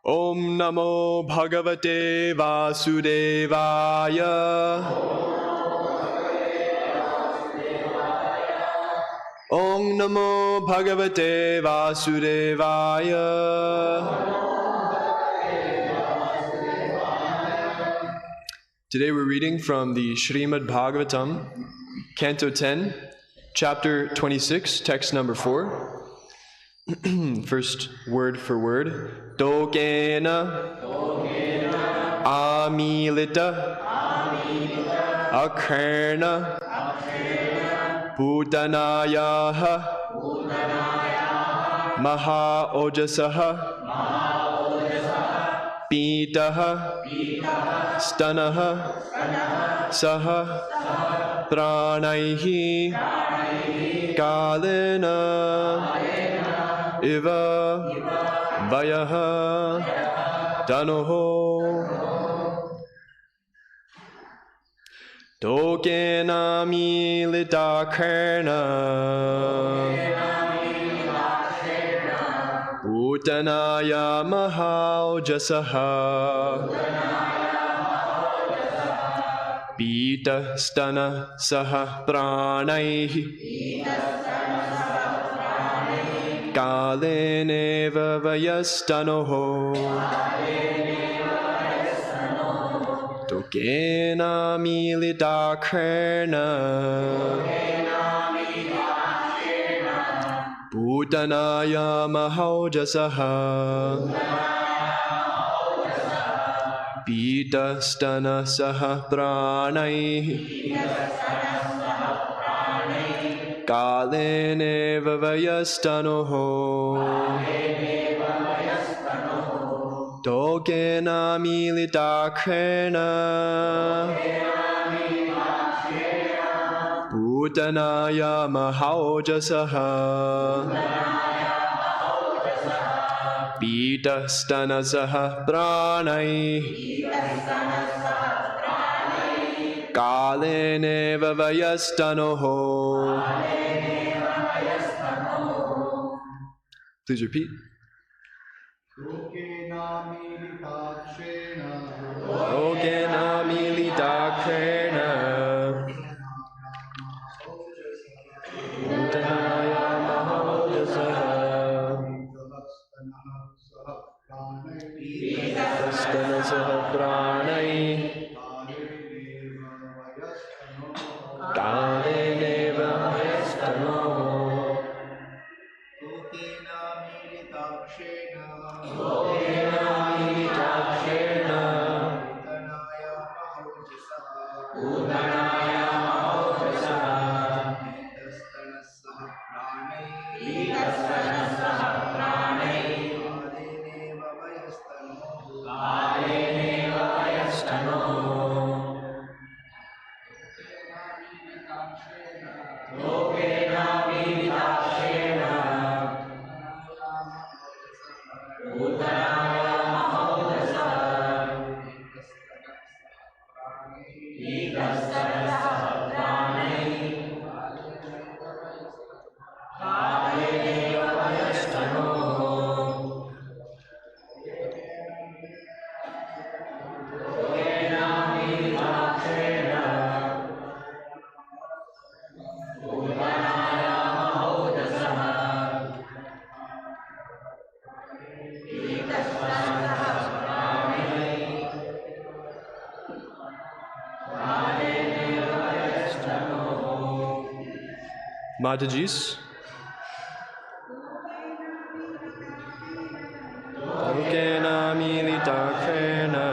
Om Namo Bhagavate Vasudevaya. Om Namo Bhagavate Vasudevaya. Today we're reading from the Srimad Bhagavatam, Canto 10, Chapter 26, text number 4. First word for word. Dokena Amilita Akarna Bhutanayaha Maha Ojasaha Pitaha Stanaha Saha Pranaihi Kalena Iva Vayaha Danoho Dokenami Lidakarna Bhutanaya Mahaujasaha Pita Stana Saha Pranaihi Kaleneva Vayastanoho Dokena Milidakarna Bhutanaya Mahaujasaha Pita Stana Saha Pranaihi Kaleneva Vayastanoho Dokena Milidakarna Bhutanaya Mahaujasaha Pita Stana Saha Pranaihi Kaleneva Vayastanoho. Please repeat. Dokena Milidakarna Bhutanaya Mahaujasaha Stana Saha Pranaihi Kaleneva Vayastanoho. Matajis. Dokena Milidakarna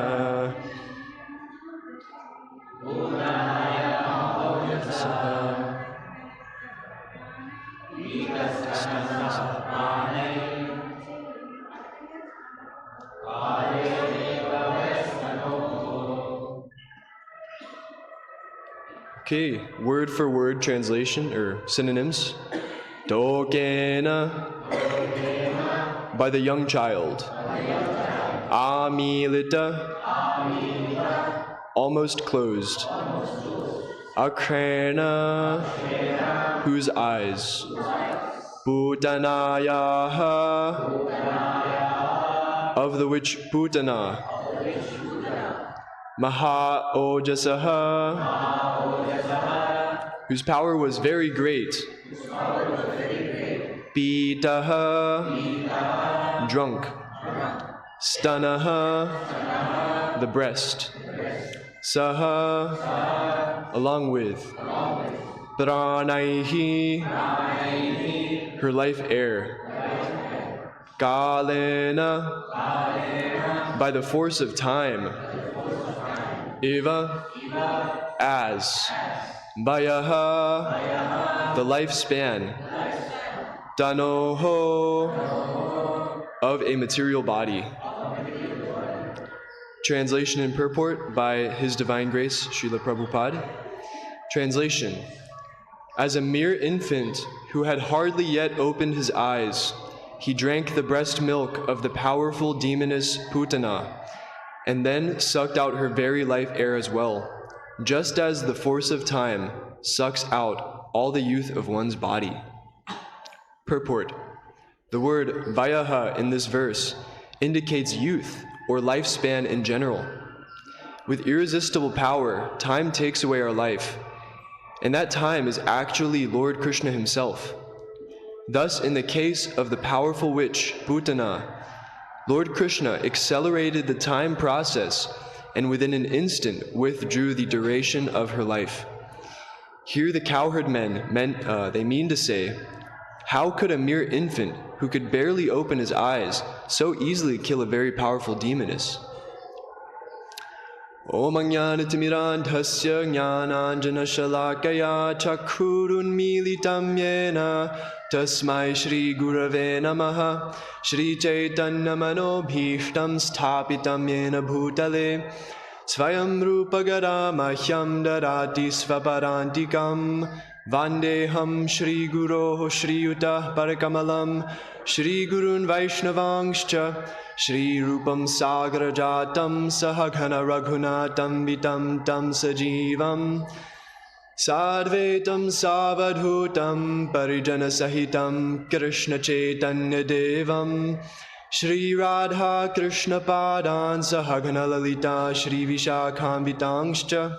Okay, word for word translation or synonyms. Dokena, by the young child. Amilita, almost closed. Akrana, whose eyes. Bhutanayaha, of the witch Putana, Maha Ojasaha, whose power was very great, Pitaha, drunk, Stanaha, the breast, Saha, along with, Pranaihi, her life air, Kalena, by the force of time, Eva, as, Bayaha, the lifespan, Danoho, of a material body. Translation and purport by His Divine Grace, Srila Prabhupada. Translation: as a mere infant who had hardly yet opened his eyes, he drank the breast milk of the powerful demoness Putana, and then sucked out her very life air as well, just as the force of time sucks out all the youth of one's body. Purport: the word Vayaha in this verse indicates youth or lifespan in general. With irresistible power, time takes away our life, and that time is actually Lord Krishna himself. Thus, in the case of the powerful witch Putana, Lord Krishna accelerated the time process and within an instant withdrew the duration of her life. Here the cowherd men mean to say, how could a mere infant who could barely open his eyes so easily kill a very powerful demoness? Om Jnanatimirandhasya Jnananjana Shalakaya Chakhurunmilitam Yena Tasmai Shri Gurave Namaha Shri Chaitanya Manobhishtam Sthapitam Yena Bhutale Svayam Rupagara Mahyam Darati Svaparantikam Vandeham Shri Guru Shri Yuta Parakamalam Shri Gurun Vaishnavangscha Shri Rupam Sagrajatam Sahaghana Raghunatam Vitam Tam Sajivam Sadvetam Savadhutam Parijana Sahitam Krishna Chaitanya Devam Shri Radha Krishna Padan Sahaghana Lalita Shri Vishakham Vitangscha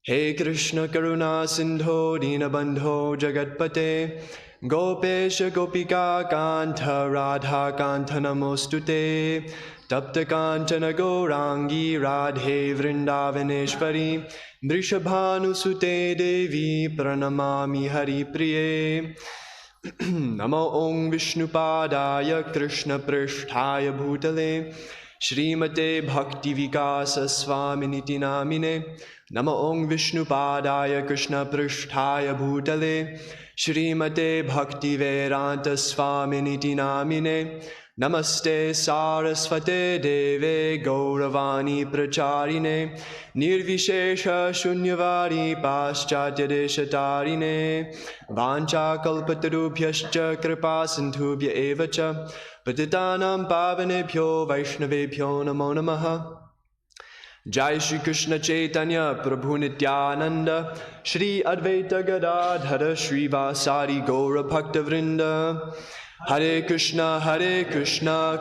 He Krishna Karuna Sindho Dinabandho Jagatpate Gopesha Gopika Kanta Radha Kanta Namostute Tapta Kantana Gaurangi Radhe Vrindavaneshwari Vrishabhanusute Devi Pranamami Hari Priye Namo Om Vishnupadaya Krishna Prishthaya Bhutale Srimate Bhakti Vikasa Swaminiti Namine Namo Om Vishnupadaya Krishna Prishthaya Bhutale Srimate Bhakti Vedanta Swaminiti Namine Namaste Sarasvate Deve Gauravani Pracharine Nirvishesha Shunyvari Paschatya Deshatarine Vancha Kalpatarubhyascha Kripa Sindhubhya Evacha Patitanam Pavanebhyo Vaishnavebhyo Namo Namaha Jai Shri Krishna Chaitanya Prabhu Nityananda Shri Advaita Gadadhara Shri Vasari Gaura Bhakta Vrinda Hare Krishna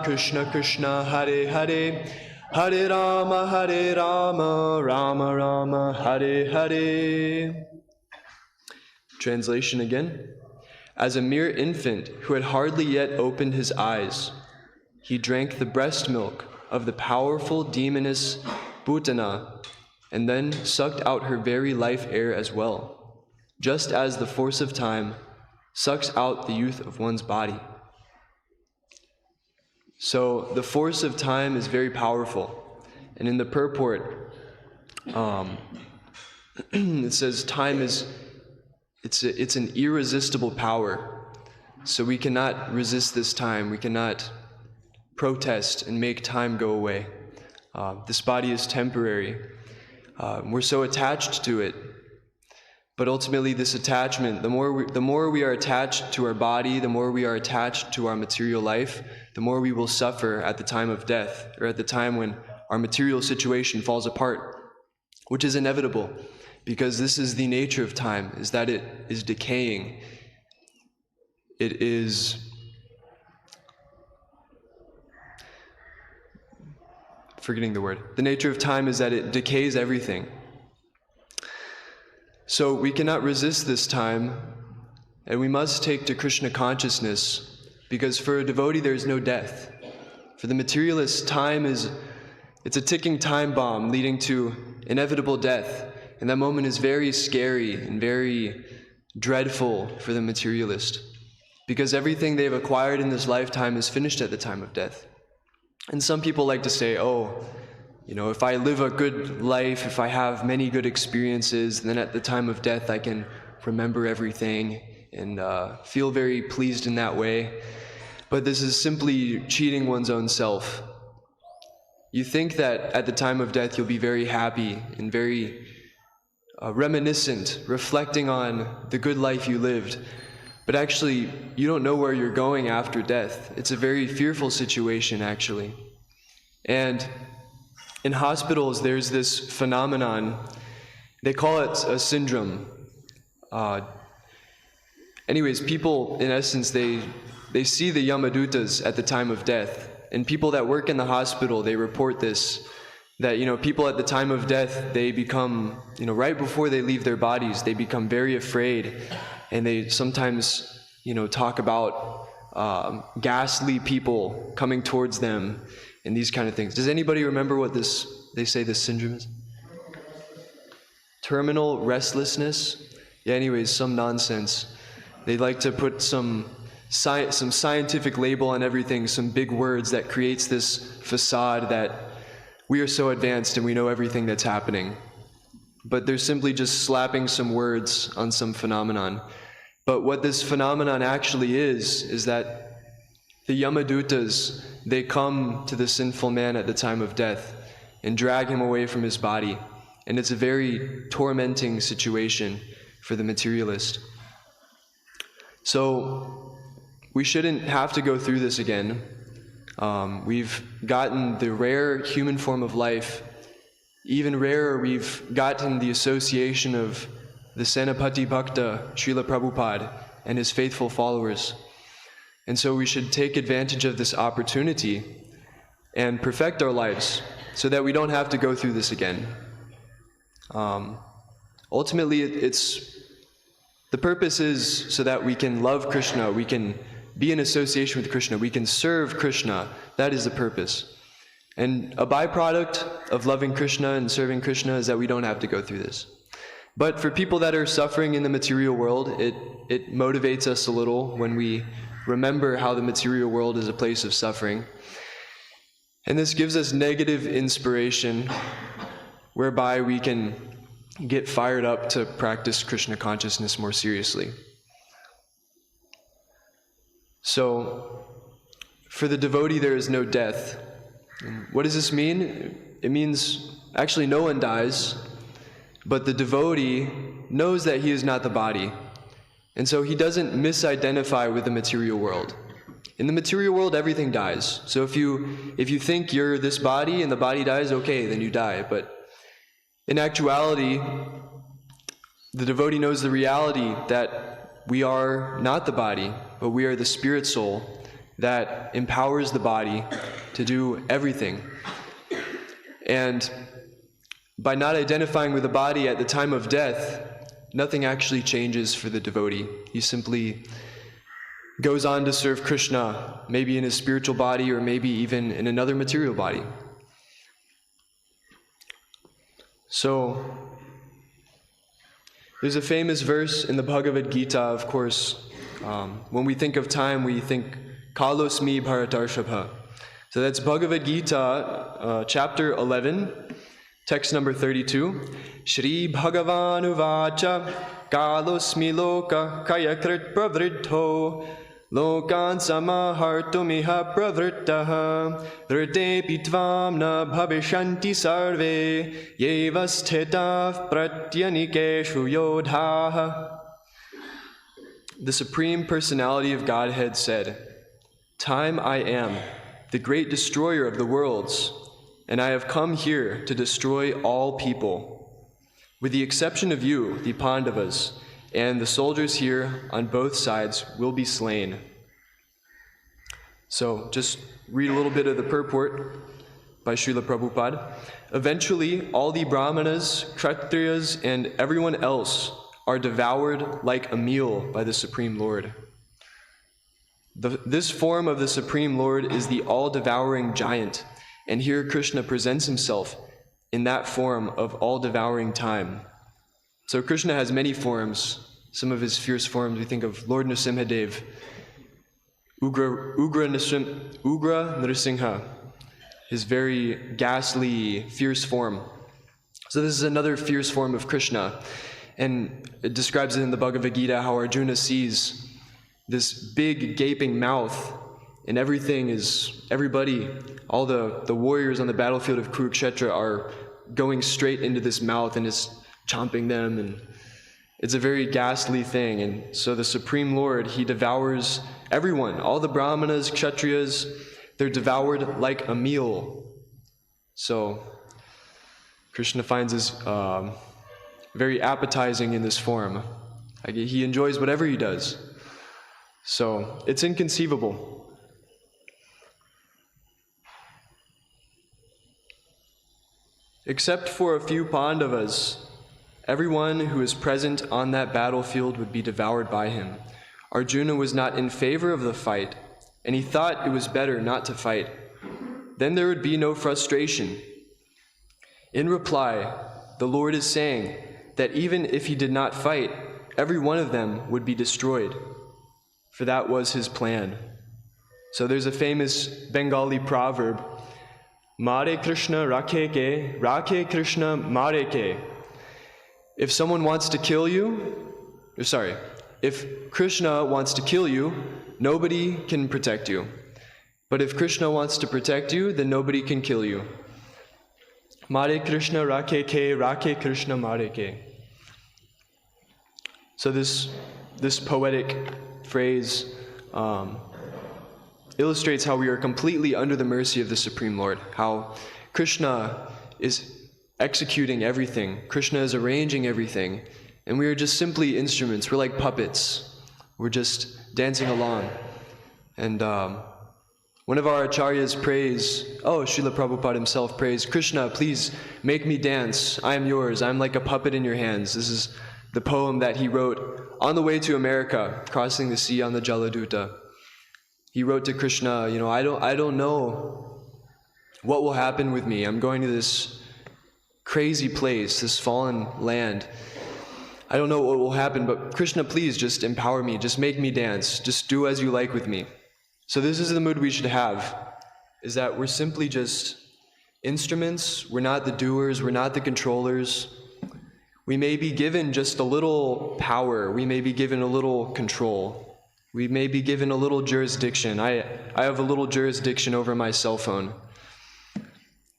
Krishna Krishna Hare Hare Hare Rama Rama Rama Hare Hare. Translation again. As a mere infant who had hardly yet opened his eyes, he drank the breast milk of the powerful demoness Putana, and then sucked out her very life air as well, just as the force of time sucks out the youth of one's body. So the force of time is very powerful, and in the purport, it says time is it's an irresistible power. So we cannot resist this time. We cannot protest and make time go away. This body is temporary. We're so attached to it. But ultimately this attachment, the more we are attached to our body, the more we are attached to our material life, the more we will suffer at the time of death, or at the time when our material situation falls apart, which is inevitable, because this is the nature of time, is that it is decaying. It is forgetting the word. The nature of time is that it decays everything. So we cannot resist this time, and we must take to Krishna consciousness, because for a devotee there is no death. For the materialist, it's a ticking time bomb leading to inevitable death, and that moment is very scary and very dreadful for the materialist, because everything they've acquired in this lifetime is finished at the time of death. And some people like to say, oh, if I live a good life, if I have many good experiences, then at the time of death I can remember everything and feel very pleased in that way. But this is simply cheating one's own self. You think that at the time of death you'll be very happy and very reminiscent, reflecting on the good life you lived, but actually you don't know where you're going after death. It's a very fearful situation, actually. And in hospitals there's this phenomenon, they call it a syndrome. Anyways, people, in essence, they see the Yamadutas at the time of death, and people that work in the hospital, they report this, that people at the time of death, they become, right before they leave their bodies, they become very afraid, and they sometimes talk about ghastly people coming towards them and these kind of things. Does anybody remember what they say this syndrome is? Terminal restlessness? Yeah, anyways, some nonsense. They like to put some scientific label on everything, some big words that creates this facade that we are so advanced and we know everything that's happening. But they're simply just slapping some words on some phenomenon. But what this phenomenon actually is that the Yamadutas, they come to the sinful man at the time of death and drag him away from his body. And it's a very tormenting situation for the materialist. So we shouldn't have to go through this again. We've gotten the rare human form of life. Even rarer, we've gotten the association of the Senapati Bhakta, Srila Prabhupada, and his faithful followers. And so we should take advantage of this opportunity and perfect our lives so that we don't have to go through this again. Ultimately, the purpose is so that we can love Krishna, we can be in association with Krishna, we can serve Krishna. That is the purpose. And a byproduct of loving Krishna and serving Krishna is that we don't have to go through this. But for people that are suffering in the material world, it motivates us a little when we remember how the material world is a place of suffering. And this gives us negative inspiration, whereby we can get fired up to practice Krishna consciousness more seriously. So, for the devotee, there is no death. And what does this mean? It means actually no one dies, but the devotee knows that he is not the body. And so he doesn't misidentify with the material world. In the material world, everything dies. So if you think you're this body and the body dies, okay, then you die. But in actuality, the devotee knows the reality that we are not the body, but we are the spirit soul that empowers the body to do everything. And by not identifying with the body at the time of death, nothing actually changes for the devotee. He simply goes on to serve Krishna, maybe in his spiritual body or maybe even in another material body. So, there's a famous verse in the Bhagavad Gita, of course. When we think of time, we think, Kalosmi Bharatarshabha. So that's Bhagavad Gita, chapter 11, text number 32. Shri Bhagavan Uvacha Kalosmi Loka Kayakrit Pravriddho Lokan Samahartumiha Pravrittaha Ritepi Tvam Na Bhavishanti Sarve Yevasthetav Pratyanikeshu Yodhaha. The Supreme Personality of Godhead said, Time I am, the great destroyer of the worlds, and I have come here to destroy all people. With the exception of you, the Pandavas, and the soldiers here on both sides will be slain. So, just read a little bit of the purport. by Srila Prabhupada. Eventually, all the Brahmanas, Kshatriyas, and everyone else are devoured like a meal by the Supreme Lord. This form of the Supreme Lord is the all-devouring giant, and here Krishna presents himself in that form of all-devouring time. So Krishna has many forms. Some of his fierce forms, we think of Lord Nrsimhadev, Ugra Nrsimha, his very ghastly, fierce form. So this is another fierce form of Krishna, and it describes it in the Bhagavad Gita how Arjuna sees this big gaping mouth, and everybody, all the warriors on the battlefield of Kurukshetra are going straight into this mouth and is chomping them, and it's a very ghastly thing. And so the Supreme Lord, he devours everyone, all the Brahmanas, Kshatriyas, they're devoured like a meal. So Krishna finds this very appetizing in this form. Like, he enjoys whatever he does. So it's inconceivable. Except for a few Pandavas, everyone who is present on that battlefield would be devoured by him. Arjuna was not in favor of the fight, and he thought it was better not to fight. Then there would be no frustration. In reply, the Lord is saying that even if he did not fight, every one of them would be destroyed, for that was his plan. So there's a famous Bengali proverb, Mare Krishna Rakhe Ke, Rakhe Krishna Mare Ke. If someone wants to kill you, if Krishna wants to kill you, nobody can protect you. But if Krishna wants to protect you, then nobody can kill you. Mare Krishna Rakhe Ke, Rakhe Krishna Mare Ke. So this poetic phrase illustrates how we are completely under the mercy of the Supreme Lord, how Krishna is executing everything, Krishna is arranging everything, and we are just simply instruments. We're like puppets. We're just dancing along. And one of our acharyas prays, Srila Prabhupada himself prays, Krishna, please make me dance. I am yours. I'm like a puppet in your hands. This is the poem that he wrote on the way to America, crossing the sea on the Jaladuta. He wrote to Krishna, I don't know what will happen with me. I'm going to this crazy place, this fallen land. I don't know what will happen, but Krishna, please just empower me. Just make me dance. Just do as you like with me. So this is the mood we should have, is that we're simply just instruments. We're not the doers. We're not the controllers. We may be given just a little power. We may be given a little control. We may be given a little jurisdiction. I have a little jurisdiction over my cell phone.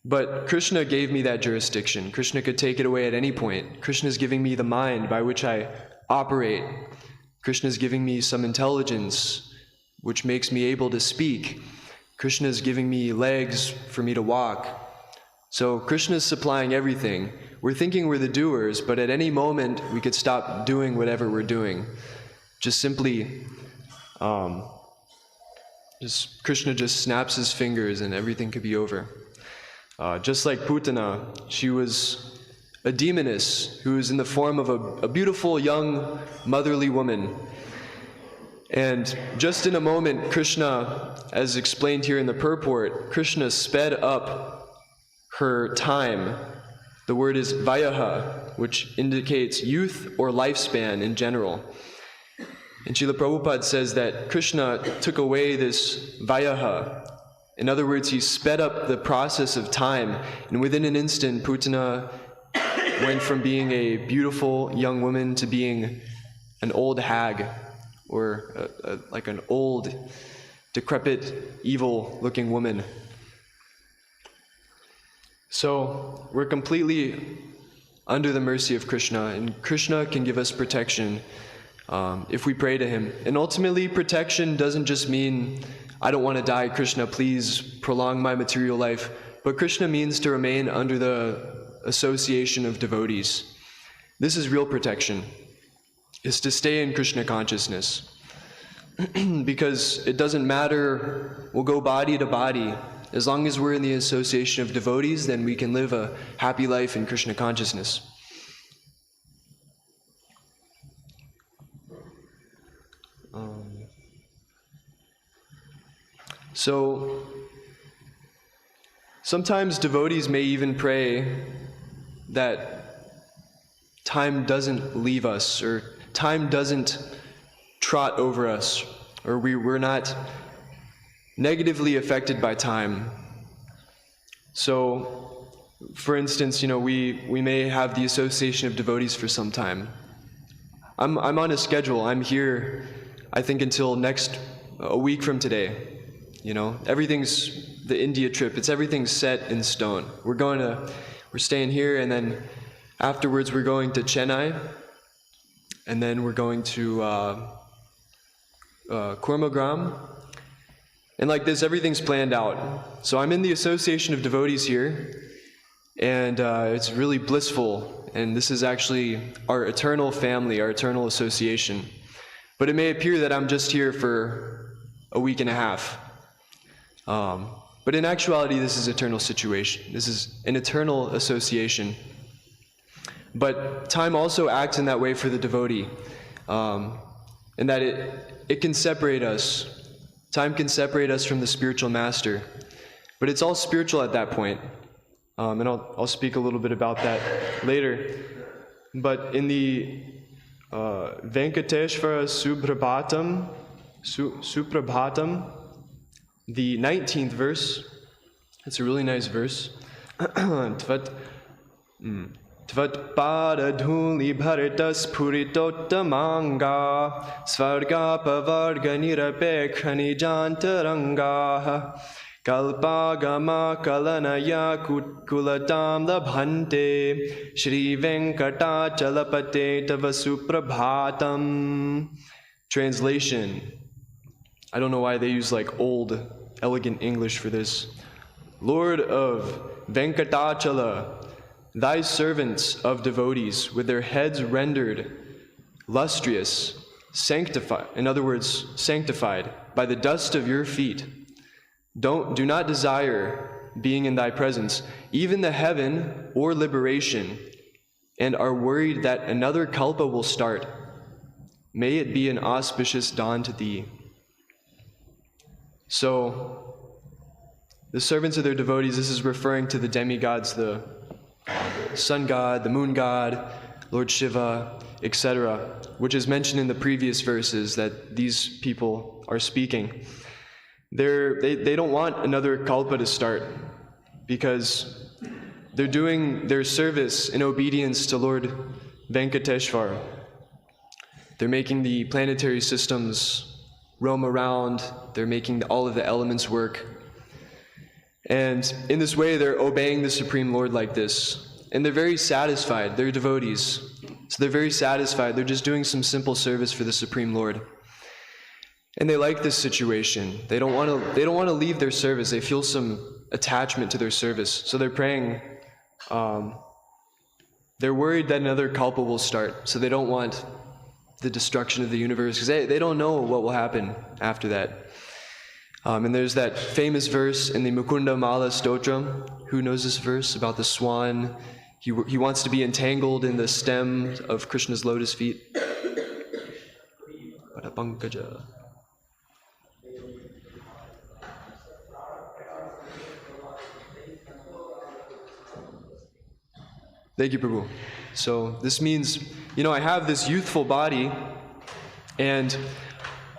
But Krishna gave me that jurisdiction. Krishna could take it away at any point. Krishna is giving me the mind by which I operate. Krishna is giving me some intelligence, which makes me able to speak. Krishna is giving me legs for me to walk. So Krishna is supplying everything. We're thinking we're the doers, but at any moment we could stop doing whatever we're doing. Just simply, Krishna just snaps his fingers and everything could be over. Just like Putana, she was a demoness who was in the form of a beautiful young motherly woman. And just in a moment, Krishna, as explained here in the purport, Krishna sped up her time. The word is vayaha, which indicates youth or lifespan in general. And Srila Prabhupada says that Krishna took away this vayaha. In other words, he sped up the process of time, and within an instant, Putana went from being a beautiful young woman to being an old hag, or like an old, decrepit, evil-looking woman. So we're completely under the mercy of Krishna, and Krishna can give us protection if we pray to him. And ultimately, protection doesn't just mean, I don't want to die, Krishna, please prolong my material life. But Krishna means to remain under the association of devotees. This is real protection, is to stay in Krishna consciousness. Because it doesn't matter, we'll go body to body, As long as we're in the association of devotees, then we can live a happy life in Krishna consciousness. So, sometimes devotees may even pray that time doesn't leave us, or time doesn't trot over us, or we're not negatively affected by time. So, for instance, we may have the association of devotees for some time. I'm on a schedule. I'm here, I think, until a week from today. Everything's the India trip. Everything's set in stone. We're staying here, and then afterwards we're going to Chennai, and then we're going to Kurmagram. And like this, everything's planned out. So I'm in the association of devotees here, and it's really blissful. And this is actually our eternal family, our eternal association. But it may appear that I'm just here for a week and a half. But in actuality, this is eternal situation. This is an eternal association. But time also acts in that way for the devotee, in that it can separate us. Time can separate us from the spiritual master, but it's all spiritual at that point. And I'll speak a little bit about that later. But in the Venkateshvara Suprabhatam, the 19th verse, it's a really nice verse. Tvat paradhuli bharitas puritottamanga svarga pavarga nirapekha nijantaranga kalpagama kalanaya kulatam labhante Shri Venkatachalapate tava suprabhatam. Translation. I don't know why they use like old, elegant English for this. Lord of Venkatachala, thy servants of devotees, with their heads rendered lustrous, sanctified, in other words, sanctified by the dust of your feet, do not desire being in thy presence, even the heaven or liberation, and are worried that another kalpa will start. May it be an auspicious dawn to thee. So, the servants of their devotees, this is referring to the demigods, the sun god, the moon god, Lord Shiva, etc., which is mentioned in the previous verses that these people are speaking. They don't want another kalpa to start because they're doing their service in obedience to Lord Venkateshvara. They're making the planetary systems roam around. They're making all of the elements work. And in this way, they're obeying the Supreme Lord like this. And they're very satisfied. They're devotees. So they're very satisfied. They're just doing some simple service for the Supreme Lord. And they like this situation. They don't want to leave their service. They feel some attachment to their service. So they're praying. They're worried that another kalpa will start. So they don't want the destruction of the universe, because they don't know what will happen after that. And there's that famous verse in the Mukunda Mala Stotram. Who knows this verse about the swan? He wants to be entangled in the stem of Krishna's lotus feet. Thank you, Prabhu. So this means, I have this youthful body, and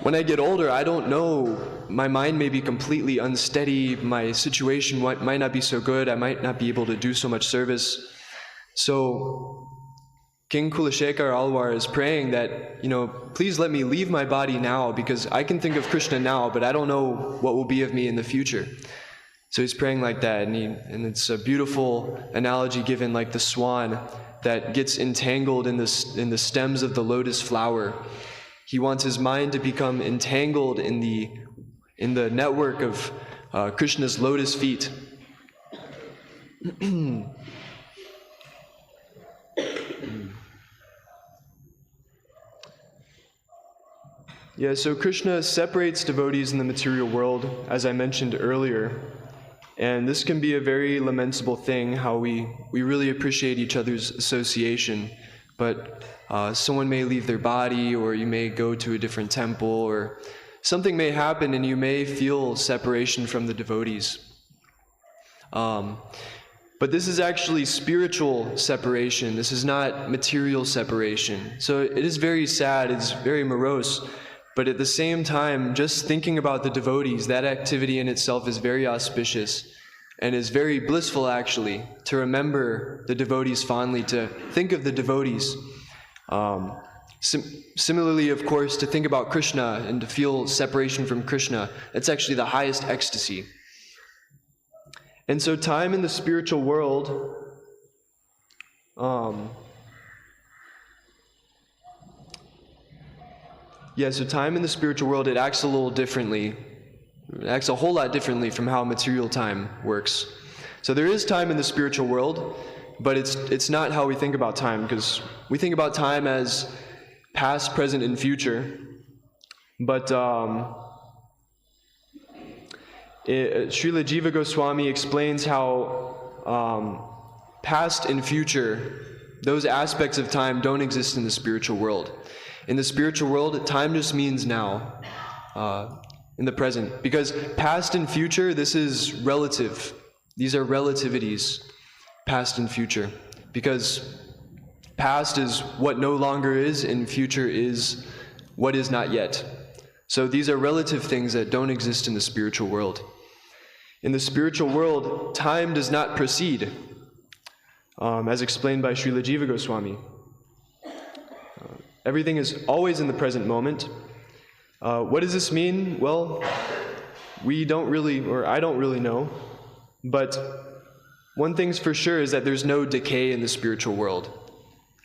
when I get older, I don't know, my mind may be completely unsteady, my situation might not be so good, I might not be able to do so much service. So King Kulashekar Alwar is praying that, please let me leave my body now, because I can think of Krishna now, but I don't know what will be of me in the future. So he's praying like that, and it's a beautiful analogy given like the swan that gets entangled in the stems of the lotus flower. He wants his mind to become entangled in the network of Krishna's lotus feet. Yeah, so Krishna separates devotees in the material world, as I mentioned earlier. And this can be a very lamentable thing, how we really appreciate each other's association, but someone may leave their body, or you may go to a different temple, or something may happen and you may feel separation from the devotees. But this is actually spiritual separation. This is not material separation. So it is very sad, it's very morose, but at the same time, just thinking about the devotees, that activity in itself is very auspicious and is very blissful, actually, to remember the devotees fondly, to think of the devotees. Similarly, of course, to think about Krishna and to feel separation from Krishna, that's actually the highest ecstasy. And so time in the spiritual world, time in the spiritual world, it acts a little differently. It acts a whole lot differently from how material time works. So there is time in the spiritual world, but it's not how we think about time, because we think about time as past, present, and future. But Srila Jiva Goswami explains how past and future, those aspects of time don't exist in the spiritual world. In the spiritual world, time just means now, in the present. Because past and future, this is relative. These are relativities, past and future. Because past is what no longer is, and future is what is not yet. So these are relative things that don't exist in the spiritual world. In the spiritual world, time does not proceed, as explained by Srila Jiva Goswami. Everything is always in the present moment. What does this mean? Well, I don't really know. But one thing's for sure is that there's no decay in the spiritual world.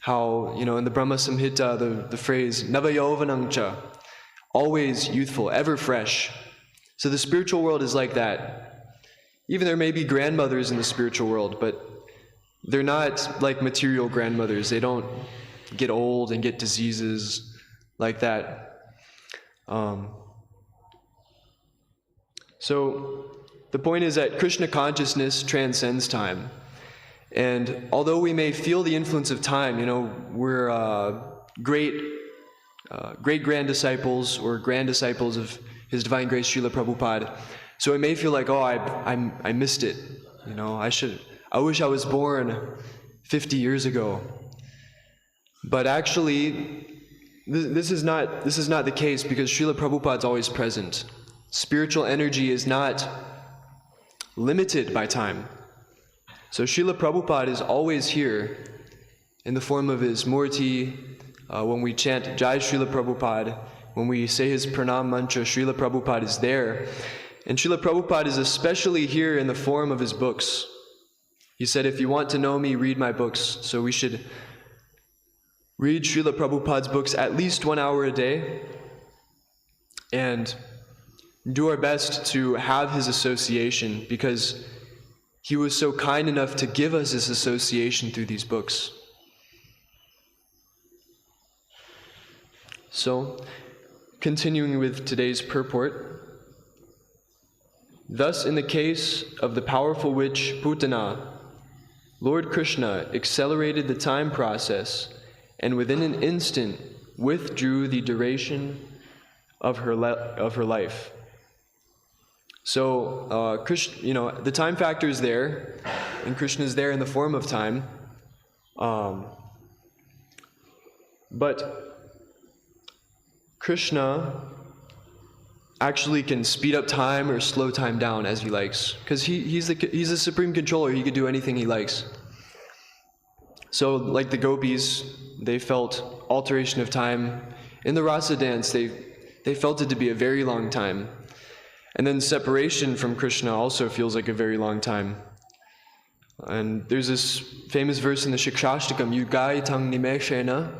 How, in the Brahma Samhita, the phrase, Navayovanangcha, always youthful, ever fresh. So the spiritual world is like that. Even there may be grandmothers in the spiritual world, but they're not like material grandmothers. They don't get old and get diseases like that. So the point is that Krishna consciousness transcends time. And although we may feel the influence of time, we're great-grand disciples or grand disciples of His Divine Grace Srila Prabhupada. So it may feel like, I missed it. I wish I was born 50 years ago. But actually, this is not the case, because Srila Prabhupada is always present. Spiritual energy is not limited by time. So Srila Prabhupada is always here in the form of his Murti. When we chant Jai Srila Prabhupada, when we say his Pranam mantra, Srila Prabhupada is there. And Srila Prabhupada is especially here in the form of his books. He said, if you want to know me, read my books. So we should read Srila Prabhupada's books at least 1 hour a day and do our best to have his association, because he was so kind enough to give us this association through these books. So, continuing with today's purport. Thus, in the case of the powerful witch Putana, Lord Krishna accelerated the time process and within an instant withdrew the duration of her life. So, Krishna, the time factor is there, and Krishna is there in the form of time. But Krishna actually can speed up time or slow time down as he likes, because he's the supreme controller. He can do anything he likes. So, like the gopis, they felt alteration of time. In the rasa dance, they felt it to be a very long time. And then separation from Krishna also feels like a very long time. And there's this famous verse in the Shikshashtakam, Yugaitam nimeshena,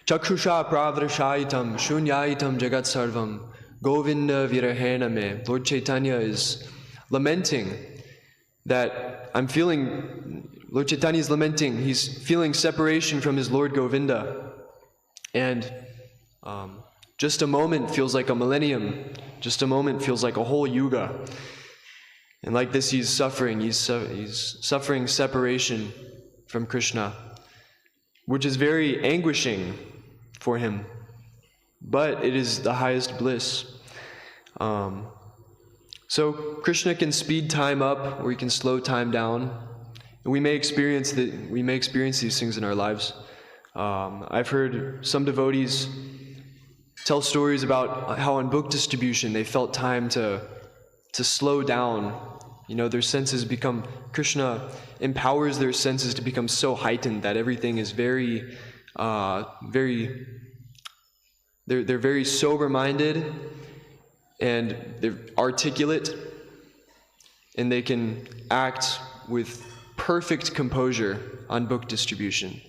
Chakshusha pravrashaitam, Shunyaitam jagat sarvam, Govinda virahena me. Lord Chaitanya is lamenting that Lord Chaitanya is lamenting, he's feeling separation from his Lord Govinda. And just a moment feels like a millennium. Just a moment feels like a whole yuga. And like this, he's suffering. He's suffering separation from Krishna, which is very anguishing for him. But it is the highest bliss. So Krishna can speed time up, or he can slow time down. And we may experience these things in our lives. I've heard some devotees tell stories about how on book distribution they felt time to slow down. Their senses become, Krishna empowers their senses to become so heightened that everything is they're very sober-minded, and they're articulate, and they can act with perfect composure on book distribution.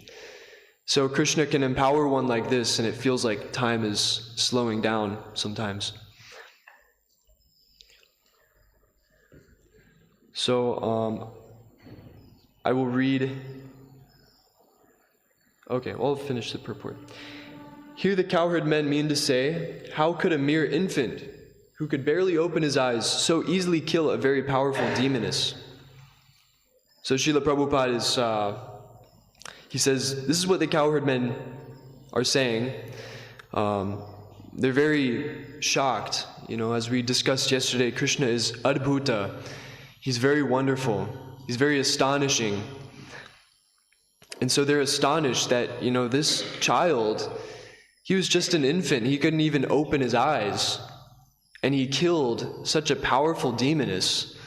So Krishna can empower one like this, and it feels like time is slowing down sometimes. So I will read. Okay, I'll finish the purport. Here the cowherd men mean to say, how could a mere infant, who could barely open his eyes, so easily kill a very powerful demoness? So Srila Prabhupada he says, this is what the cowherd men are saying. They're very shocked. As we discussed yesterday, Krishna is Adbhuta. He's very wonderful. He's very astonishing. And so they're astonished that, this child, he was just an infant. He couldn't even open his eyes. And he killed such a powerful demoness.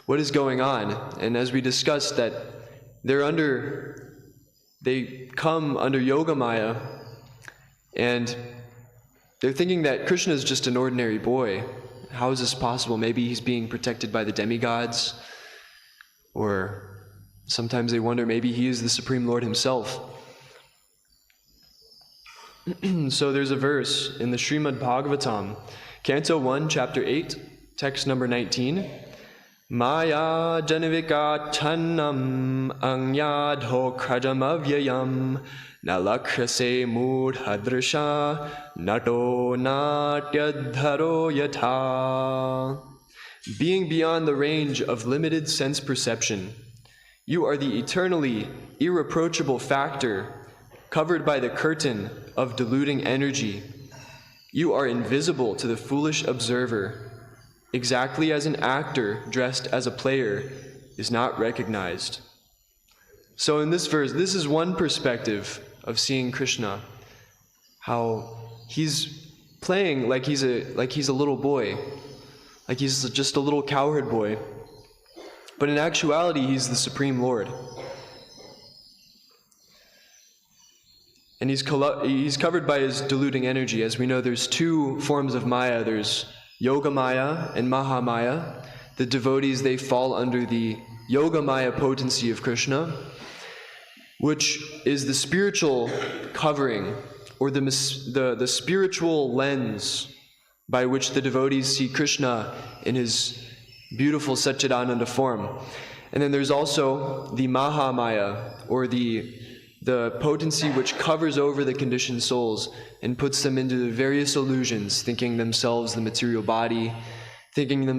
What is going on? And as we discussed, that they come under Yogamaya, and they're thinking that Krishna is just an ordinary boy. How is this possible? Maybe he's being protected by the demigods, or sometimes they wonder maybe he is the Supreme Lord himself. So there's a verse in the Srimad Bhagavatam, Canto 1, Chapter 8, text number 19. Maya janivika channam anyadho krajam avyayam nalakrase mudhadrisha nato natyadharo yatha. Being beyond the range of limited sense perception, you are the eternally irreproachable factor covered by the curtain of deluding energy. You are invisible to the foolish observer, exactly as an actor dressed as a player is not recognized. So in this verse, this is one perspective of seeing Krishna, how he's playing like he's a little boy, like he's just a little cowherd boy. But in actuality, he's the Supreme Lord. And he's covered by his deluding energy. As we know, there's two forms of Maya. There's Yoga Maya and Maha Maya. The devotees, they fall under the Yoga Maya potency of Krishna, which is the spiritual covering, or the spiritual lens by which the devotees see Krishna in his beautiful Satchidananda form. And then there's also the Maha Maya, or the potency which covers over the conditioned souls and puts them into various illusions, thinking themselves the material body, thinking the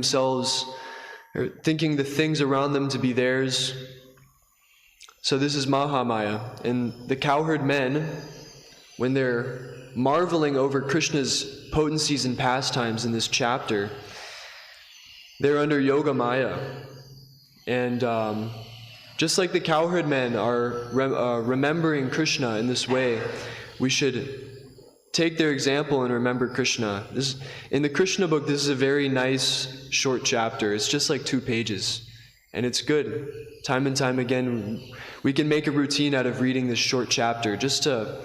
things around them to be theirs. So this is Mahamaya. And the cowherd men, when they're marveling over Krishna's potencies and pastimes in this chapter, they're under Yoga Maya. And just like the cowherd men are remembering Krishna in this way, we should take their example and remember Krishna. In the Krishna book, this is a very nice short chapter. It's just like 2 pages, and it's good. Time and time again, we can make a routine out of reading this short chapter just to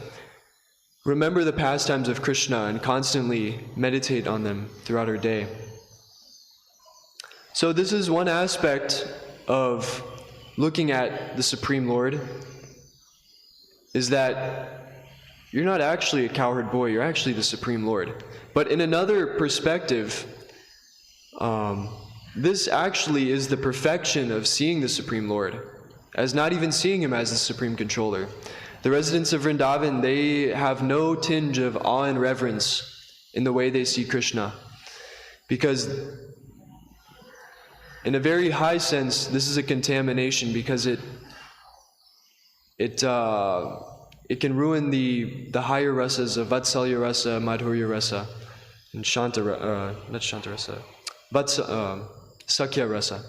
remember the pastimes of Krishna and constantly meditate on them throughout our day. So this is one aspect of looking at the Supreme Lord, is that you're not actually a cowherd boy, you're actually the Supreme Lord. But in another perspective, this actually is the perfection of seeing the Supreme Lord, as not even seeing him as the Supreme Controller. The residents of Vrindavan, they have no tinge of awe and reverence in the way they see Krishna, because In a very high sense, this is a contamination because it can ruin the higher rasas of Vatsalya rasa, Madhurya rasa, and Sakya rasa.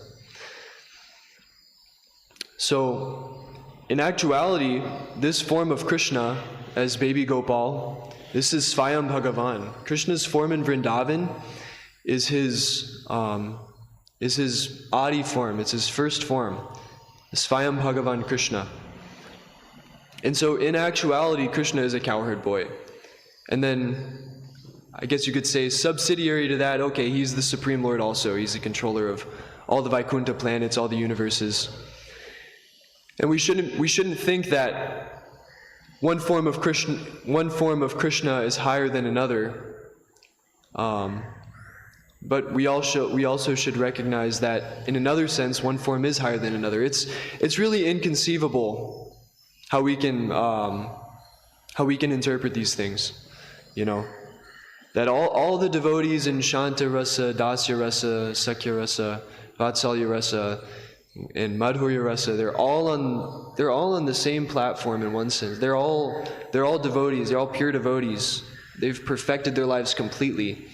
So, in actuality, this form of Krishna, as baby Gopal, this is Svayam Bhagavan. Krishna's form in Vrindavan is his Adi form, it's his first form, Svayam Bhagavan Krishna. And so in actuality, Krishna is a cowherd boy. And then, I guess you could say, subsidiary to that, okay, he's the Supreme Lord also. He's the controller of all the Vaikuntha planets, all the universes. And we shouldn't think that one form of Krishna is higher than another. But we also should recognize that in another sense, one form is higher than another. It's really inconceivable how we can interpret these things, that all the devotees in Shanta rasa, Dasya rasa, Sakya rasa, Vatsalya rasa, and Madhurya rasa, they're all on the same platform in one sense. They're all devotees. They're all pure devotees. They've perfected their lives completely.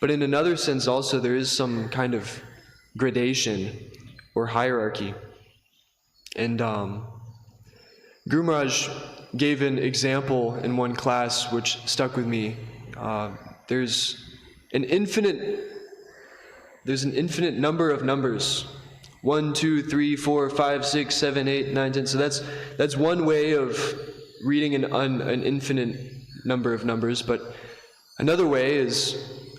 But in another sense also, there is some kind of gradation or hierarchy. And Guru Maharaj gave an example in one class which stuck with me. There's an infinite number of numbers. 1, 2, 3, 4, 5, 6, 7, 8, 9, 10. So that's one way of reading an infinite number of numbers. But another way is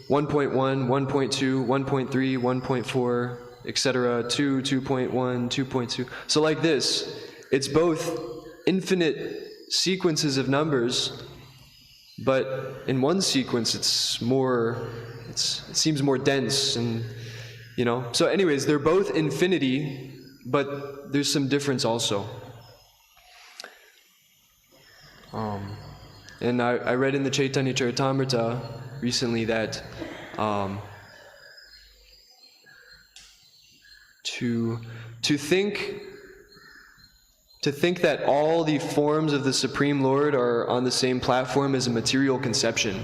1.1, 1.2, 1.3, 1.4, etc., 2, 2.1, 2.2. So like this, it's both infinite sequences of numbers, but in one sequence it seems more dense, and so anyways, they're both infinity, but there's some difference also. And I read in the Chaitanya Charitamrita recently that to think that all the forms of the Supreme Lord are on the same platform is a material conception.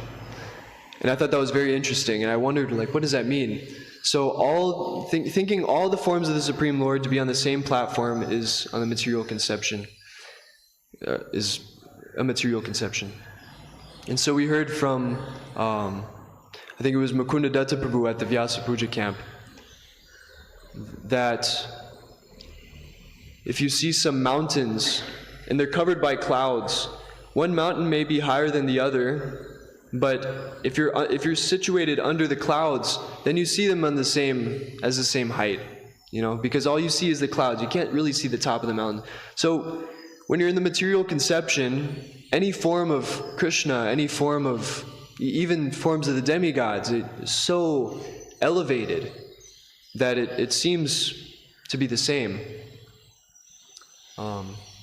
And I thought that was very interesting, and I wondered, what does that mean? So thinking all the forms of the Supreme Lord to be on the same platform is on the material conception, is a material conception. And so we heard from, I think it was Mukunda Datta Prabhu at the Vyasa Puja camp, that if you see some mountains and they're covered by clouds, one mountain may be higher than the other, but if you're situated under the clouds, then you see them as the same height, because all you see is the clouds. You can't really see the top of the mountain. So when you're in the material conception, any form of Krishna, any form of, even forms of the demigods, it is so elevated that it seems to be the same.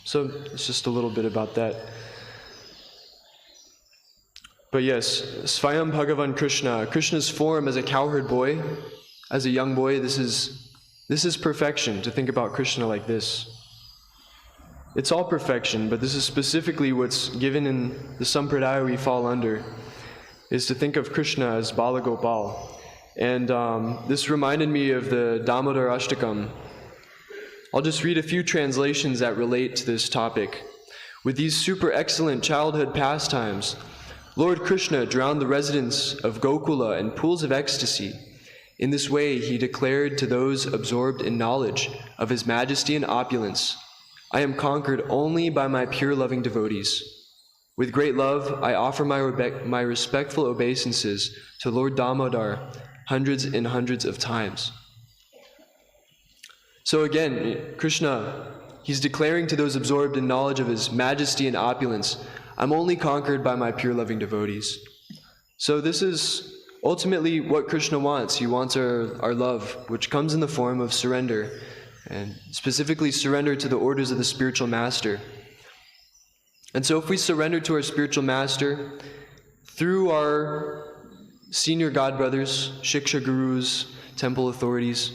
So it's just a little bit about that. But yes, Svayam Bhagavan Krishna, Krishna's form as a cowherd boy, as a young boy, this is perfection, to think about Krishna like this. It's all perfection, but this is specifically what's given in the sampradaya we fall under, is to think of Krishna as Bala Gopal. And this reminded me of the Damodar Ashtakam. I'll just read a few translations that relate to this topic. With these super excellent childhood pastimes, Lord Krishna drowned the residents of Gokula in pools of ecstasy. In this way, he declared to those absorbed in knowledge of his majesty and opulence, I am conquered only by my pure loving devotees. With great love, I offer my respectful obeisances to Lord Damodar hundreds and hundreds of times. So again, Krishna, he's declaring to those absorbed in knowledge of his majesty and opulence, I'm only conquered by my pure loving devotees. So this is ultimately what Krishna wants. He wants our love, which comes in the form of surrender, and specifically surrender to the orders of the spiritual master. And so if we surrender to our spiritual master through our senior godbrothers, Shiksha Gurus, temple authorities,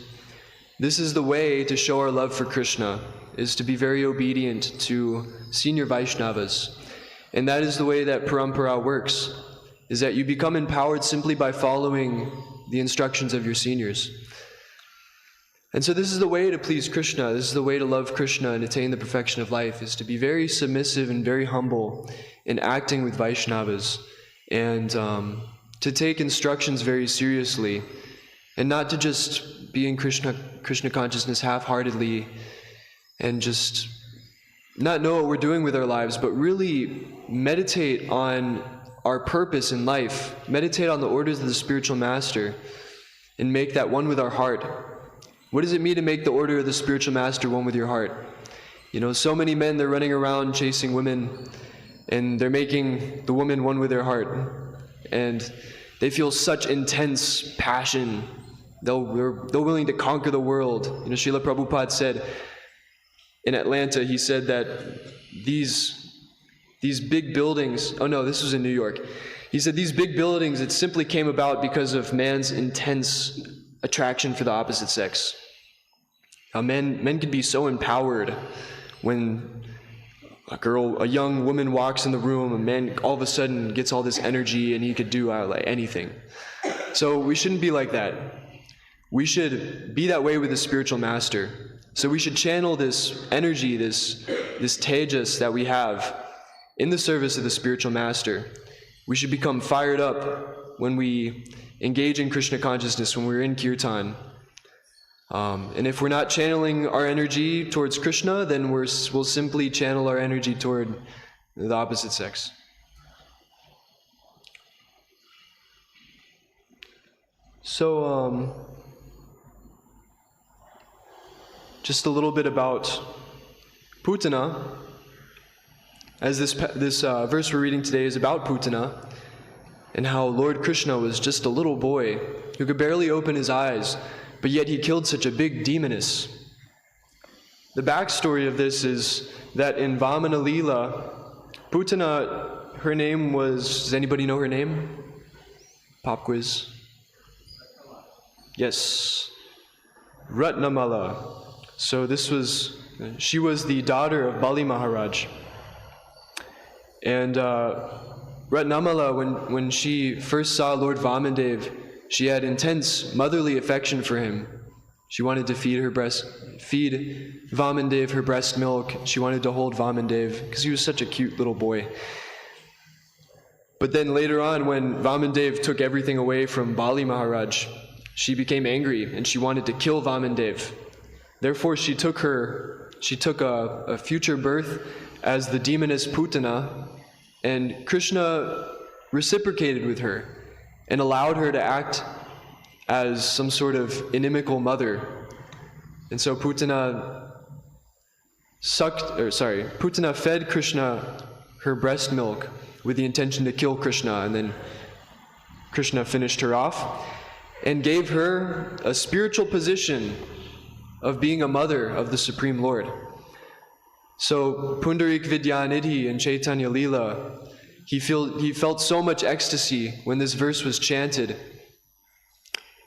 This is the way to show our love for Krishna, is to be very obedient to senior Vaishnavas. And that is the way that parampara works, is that you become empowered simply by following the instructions of your seniors. And so this is the way to please Krishna, this is the way to love Krishna and attain the perfection of life, is to be very submissive and very humble in acting with Vaishnavas, and to take instructions very seriously, and not to just be in Krishna consciousness half-heartedly and just not know what we're doing with our lives, but really meditate on our purpose in life, meditate on the orders of the spiritual master, and make that one with our heart. What does it mean to make the order of the spiritual master one with your heart? So many men, they're running around chasing women, and they're making the woman one with their heart. And they feel such intense passion. They're willing to conquer the world. Srila Prabhupada said in Atlanta, he said that these big buildings, oh no, this was in New York. He said these big buildings, it simply came about because of man's intense attraction for the opposite sex. How men can be so empowered when a young woman walks in the room, a man all of a sudden gets all this energy and he could do like anything. So we shouldn't be like that. We should be that way with the spiritual master. So we should channel this energy, this tejas that we have in the service of the spiritual master. We should become fired up when we engage in Krishna consciousness, when we're in kirtan. And if we're not channeling our energy towards Krishna, then we'll simply channel our energy toward the opposite sex. So, just a little bit about Putana. As this verse we're reading today is about Putana, and how Lord Krishna was just a little boy who could barely open his eyes, but yet he killed such a big demoness. The backstory of this is that in Vamana Leela, Putana, her name was, does anybody know her name? Pop quiz. Yes, Ratnamala. So she was the daughter of Bali Maharaj. And Ratnamala, when she first saw Lord Vamandev, she had intense motherly affection for him. She wanted to feed Vamandev her breast milk. She wanted to hold Vamandev because he was such a cute little boy. But then later on, when Vamandev took everything away from Bali Maharaj, she became angry and she wanted to kill Vamandev. Therefore, she took a future birth as the demoness Putana, and Krishna reciprocated with her and allowed her to act as some sort of inimical mother. And so Putana fed Krishna her breast milk with the intention to kill Krishna, and then Krishna finished her off and gave her a spiritual position of being a mother of the Supreme Lord. So Pundarik Vidyanidhi in Chaitanya Leela, he felt so much ecstasy when this verse was chanted,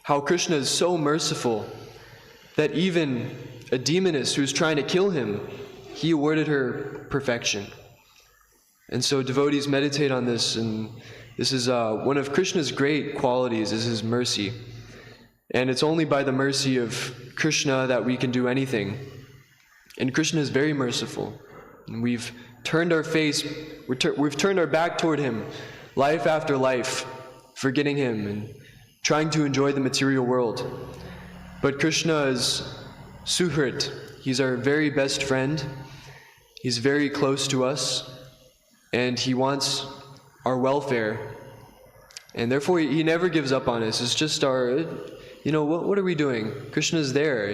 how Krishna is so merciful that even a demoness who's trying to kill him, he awarded her perfection. And so devotees meditate on this, and this is one of Krishna's great qualities, is his mercy. And it's only by the mercy of Krishna that we can do anything. And Krishna is very merciful. And we've turned our back toward him life after life, forgetting him and trying to enjoy the material world. But Krishna is Suhrit. He's our very best friend. He's very close to us, and he wants our welfare. And therefore, he never gives up on us. It's just what are we doing? Krishna's there.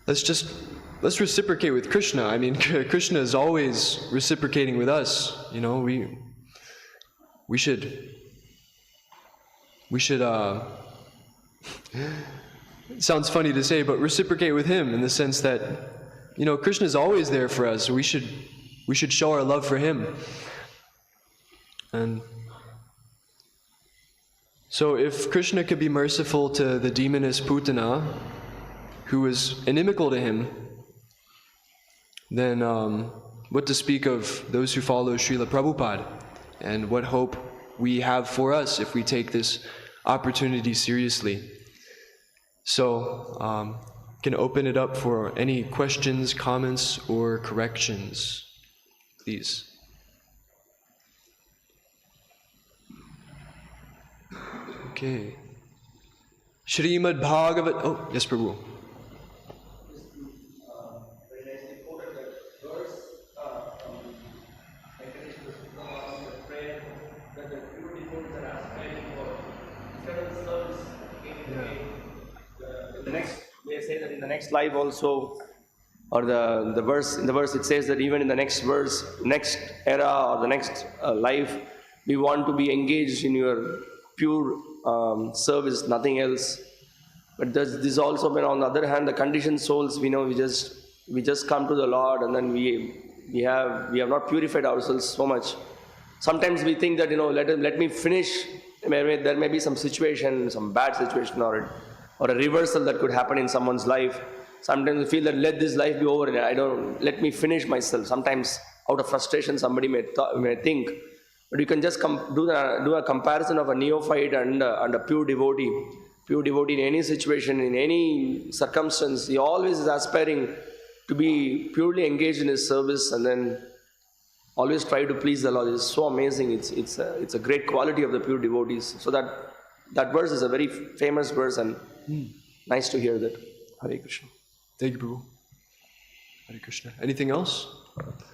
Let's reciprocate with Krishna. I mean, Krishna is always reciprocating with us. We should it sounds funny to say, but reciprocate with him in the sense that, Krishna is always there for us. We should show our love for him. And So if Krishna could be merciful to the demoness Putana, who was inimical to him, then what to speak of those who follow Srila Prabhupada, and what hope we have for us if we take this opportunity seriously. So, can open it up for any questions, comments, or corrections, please. Okay. Srimad Bhagavatam. Oh, yes, Prabhu. They say that in the next life also, or the verse, in the verse it says that even in the next verse, next era or the next life, we want to be engaged in your pure service, nothing else. But this also, when on the other hand, the conditioned souls, we know we just come to the Lord, and then we have not purified ourselves so much. Sometimes we think that let me finish. There may be some situation, some bad situation, or a reversal that could happen in someone's life. Sometimes we feel that let this life be over. Let me finish myself. Sometimes out of frustration, somebody may think. But you can just do a comparison of a neophyte and a pure devotee. Pure devotee in any situation, in any circumstance, he always is aspiring to be purely engaged in his service, and then always try to please the Lord. It's so amazing. It's a great quality of the pure devotees. So that verse is a very famous verse, and nice to hear that. Hare Krishna. Thank you, Prabhu. Hare Krishna. Anything else?